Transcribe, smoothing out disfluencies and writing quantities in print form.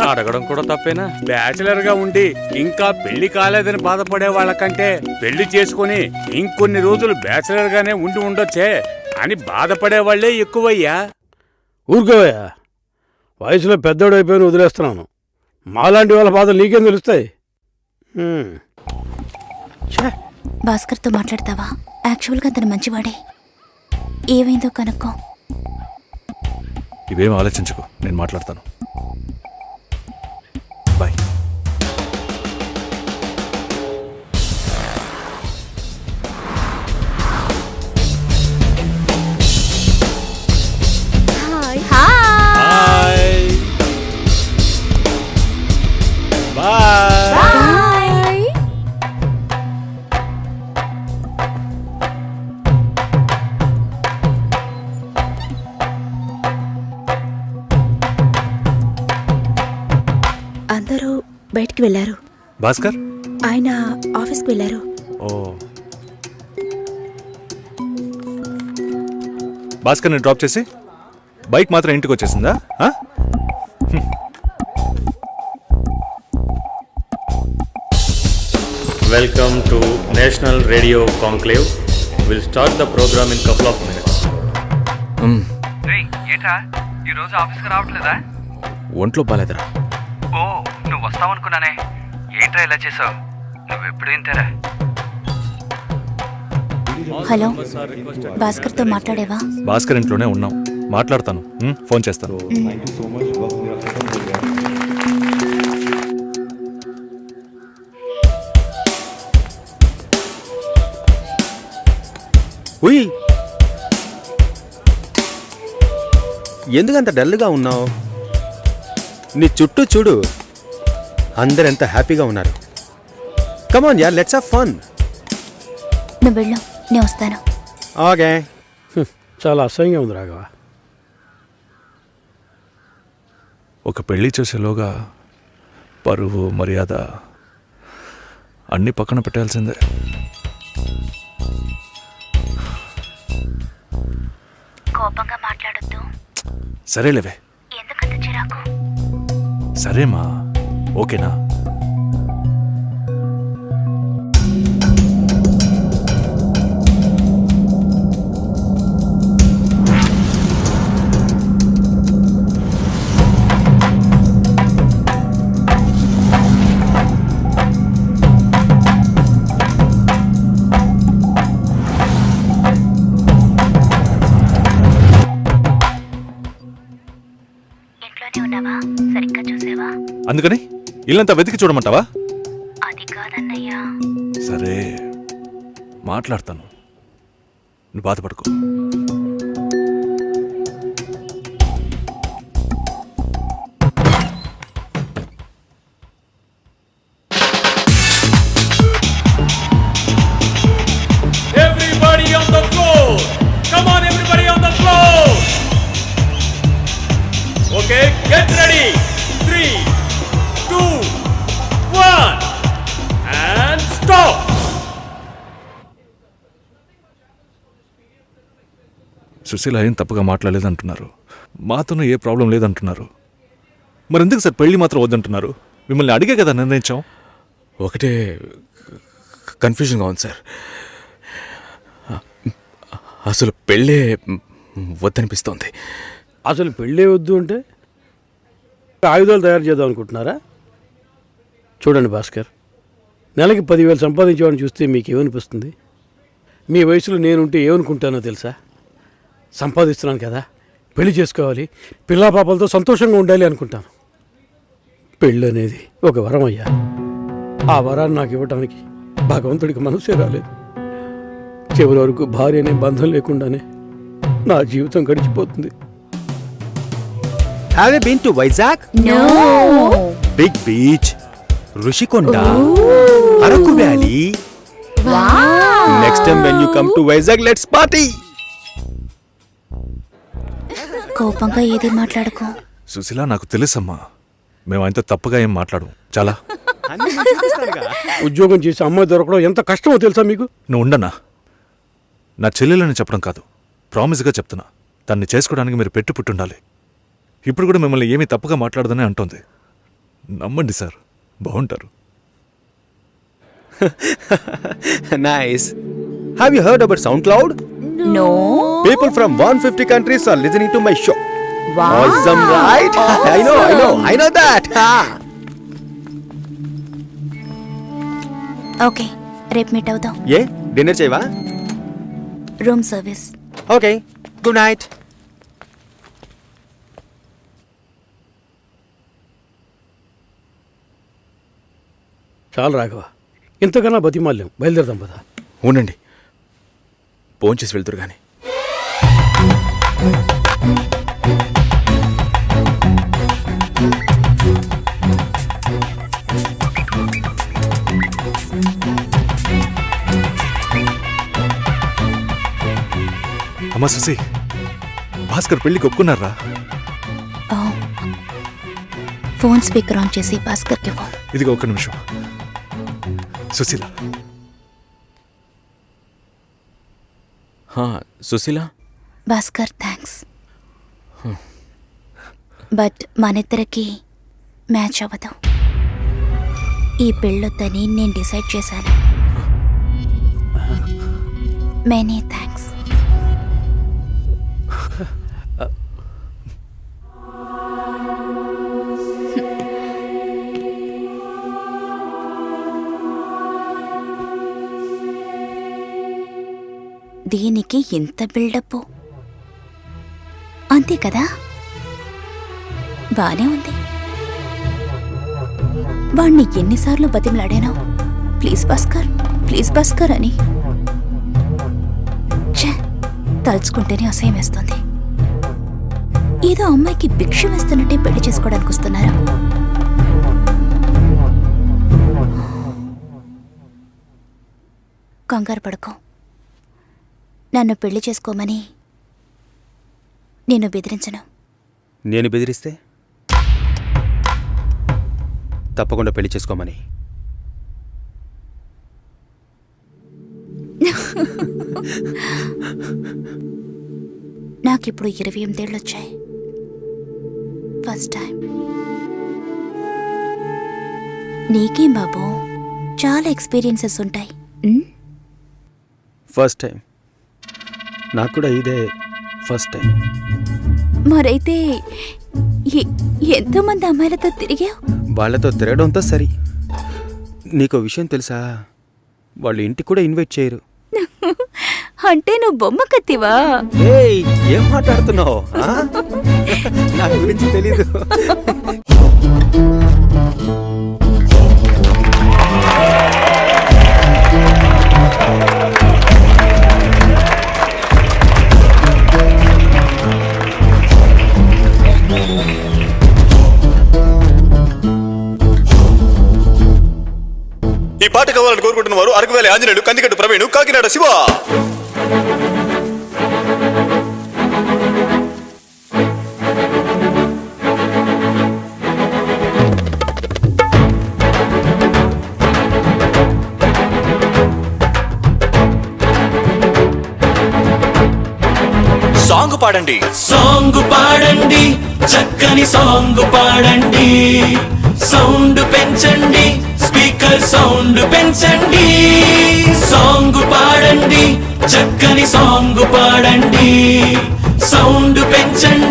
అడగడం కూడా తప్పేనా? బ్యాచిలర్ గా ఉండి ఇంకా పెళ్లి కాలేదని బాధపడే వాళ్ళకంటే పెళ్లి చేసుకుని ఇంకొన్ని రోజులు బ్యాచిలర్ గానే ఉండి ఉండొచ్చే అని బాధపడే వాళ్లే ఎక్కువయ్యా. ఊరుకోవయ్యా, వయసులో పెద్దోడు అయిపోయిన వదిలేస్తున్నాను. మాలాంటి వాళ్ళ బాధలు నీకేం తెలుస్తాయి? భాస్కర్తో మాట్లాడతావా? యాక్చువల్గా అతను మంచివాడే. ఏమైందో కనుక్కో. ఇవేం ఆలోచించకు, నేను మాట్లాడతాను. బాయ్. అందరూ బయటికి వెళ్ళారు. భాస్కర్ ఆయన ఆఫీస్కి వెళ్ళారు. ఓ, భాస్కర్ని డ్రాప్ చేసి బైక్ మాత్రం ఇంటికి వచ్చేసిందా? Welcome to National Radio Conclave. We'll start the program in couple of minutes. ఏంట్రా ఈరోజు ఆఫీస్కి రావట్లేదా? ఒంట్లో బాలేదురా. ఓ, నువ్వు వస్తావనుకున్నానే. ఏంట్రా ఇలా చేసావు? నువ్వెప్పుడు ఇంతేరా? హలో, భాస్కర్తో మాట్లాడేవా? భాస్కర్ ఇంట్లోనే ఉన్నాం, మాట్లాడతాను. ఫోన్ చేస్తాను. ఉయ్, ఎందుకంత డల్గా ఉన్నావు? నీ చుట్టూ చూడు, అందరెంత హ్యాపీగా ఉన్నారు. కమాన్ యార్, లెట్స్ హావ్ ఫన్. నువ్వు వెళ్ళు, నేను వస్తాను. ఓకే. చాలా అసహ్యంగా ఉంది రాఘవ. ఒక పెళ్లి చేసేలోగా పరువు మర్యాద అన్నీ పక్కన పెట్టాల్సిందే. కోపంగా మాట్లాడొద్దు. సరేలేవే. ఎందుకంత చిరాకు? సరేమా, ఓకేనా? అందుకని ఇల్లంతా వెతికి చూడమంటావా? అది కాదన్నయ్యా. సరే, మాట్లాడతాను, నువ్వు బాధపడుకో. Everybody on the floor. Come on, everybody on the floor. Okay, get ready. 3, 2, 1 and stop. Susheela ఏం తప్పుగా మాట్లాడలేదంటున్నారు, మాతోనూ ఏ ప్రాబ్లం లేదంటున్నారు. మరి ఎందుకు సార్ పెళ్లి మాత్రం వద్దంటున్నారు? మిమ్మల్ని అడిగే కదా నిర్ణయించాం. ఒకటే కన్ఫ్యూజన్గా ఉంది సార్. అసలు పెళ్ళే వద్దనిపిస్తోంది. అసలు పెళ్ళే వద్దు అంటే ఆయుధాలు తయారు చేద్దాం అనుకుంటున్నారా? చూడండి భాస్కర్, నెలకి 10,000 సంపాదించేవాడిని చూస్తే మీకు ఏమనిపిస్తుంది? మీ వయసులో నేనుంటే ఏమనుకుంటానో తెలుసా? సంపాదిస్తున్నాను కదా, పెళ్లి చేసుకోవాలి, పిల్లా పాపలతో సంతోషంగా ఉండాలి అనుకుంటాను. పెళ్ళి అనేది ఒక వరం అయ్యా. ఆ వరాన్ని నాకు ఇవ్వటానికి భగవంతుడికి మనసే రాలేదు. చివరి వరకు భార్య అనే బంధం లేకుండానే నా జీవితం గడిచిపోతుంది. Have you been to Vizag? No. Big beach, Rushikonda, Araku Valley. Wow. Next time when you come to Vizag, let's party. కోపంగా ఏది మాట్లాడుకో. సుశీల, నాకు తెలుసమ్మా, మేము ఆయనతో తప్పుగా ఏం మాట్లాడు. చాలా ఉద్యోగం చేసి అమ్మాయి దొరకడం ఎంత కష్టమో తెలుసా మీకు? నువ్వు ఉండనా? నా చెల్లెలని చెప్పడం కాదు, ప్రామిస్గా చెప్తున్నా, తన్ని చేసుకోవడానికి మీరు పెట్టుపుట్టుండాలి. ఇప్పుడు కూడా మిమ్మల్ని ఏమీ తప్పుగా మాట్లాడదని అంటోంది. నమ్మండి సార్, బాగుంటారు. Nice. Have you heard about SoundCloud? No. People from 150 countries are listening to my show. Awesome, right? I know that. Okay, రేపు మీట్ అవుదాం. ఏ డిన్నర్ చేయవా? Room service. Okay, good night. చాలు రాఘవ, ఇంతకన్నా బతిమాల్యం. బయలుదేరదాం పదా. ఉండండి, భోంచేసి వెళ్తురు కానీ. అమ్మా సుసి, భాస్కర్ పెళ్ళికి ఒప్పుకున్నారా? ఫోన్ స్పీకర్ ఆన్ చేసి భాస్కర్కి ఫోన్. ఇదిగో ఒక్క నిమిషం. సుశీల, సుశీల, భాస్కర్ థ్యాంక్స్, బట్ మనిద్దరికి మ్యాచ్ అవ్వదు. ఈ పెళ్ళొద్దని నేను డిసైడ్ చేశాను. Many thanks. దీనికి ఇంత బిల్డప్, అంతే కదా? బానే ఉంది. వాణ్ణి ఎన్నిసార్లు బతిమలాడాను, ప్లీజ్ భాస్కర్, ప్లీజ్ భాస్కర్ అని. ఛే, తలుచుకుంటేనే అసహ్యం వేస్తుంది. ఏదో అమ్మాయికి భిక్ష వేస్తున్నట్టే పెళ్లి చేసుకోవడానికి వస్తున్నారు. కంగారు పడుకో. నన్ను పెళ్లి చేసుకోమని నేను బెదిరించను. నేను బెదిరిస్తే తప్పకుండా పెళ్లి చేసుకోమని. నాకిప్పుడు 28 వచ్చాయి. First time. నీకేం బాబు, చాలా ఎక్స్పీరియన్సెస్ ఉంటాయి. First time. నాకు కూడా ఇదే ఫస్ట్ టైం. మరైతే ఎంతోమంది అమ్మాయిలతో తిరిగావు? వాళ్ళతో తిరగడంతో సరి. నీకో విషయం తెలుసా, వాళ్ళు ఇంటికి కూడా ఇన్వైట్ చేయరు. అంటే నువ్వు బొమ్మ కత్తివా? ఏయ్, ఏం మాట్లాడుతున్నావు? నా గురించి తెలీదు. ఈ పాట కావాలని కోరుకుంటున్న వారు అరకువేలి ఆంజనేయులు, కందికట్టు ప్రవీణ్, కాకినాడ శివ. సాంగ్ పాడండి, సాంగ్ పాడండి, చక్కని సాంగ్ పాడండి. సౌండ్ పెంచండి, స్పీకర్ సౌండ్ పెంచండి. సాంగ్ పాడండి, చక్కని సాంగ్ పాడండి. సౌండ్ పెంచండి,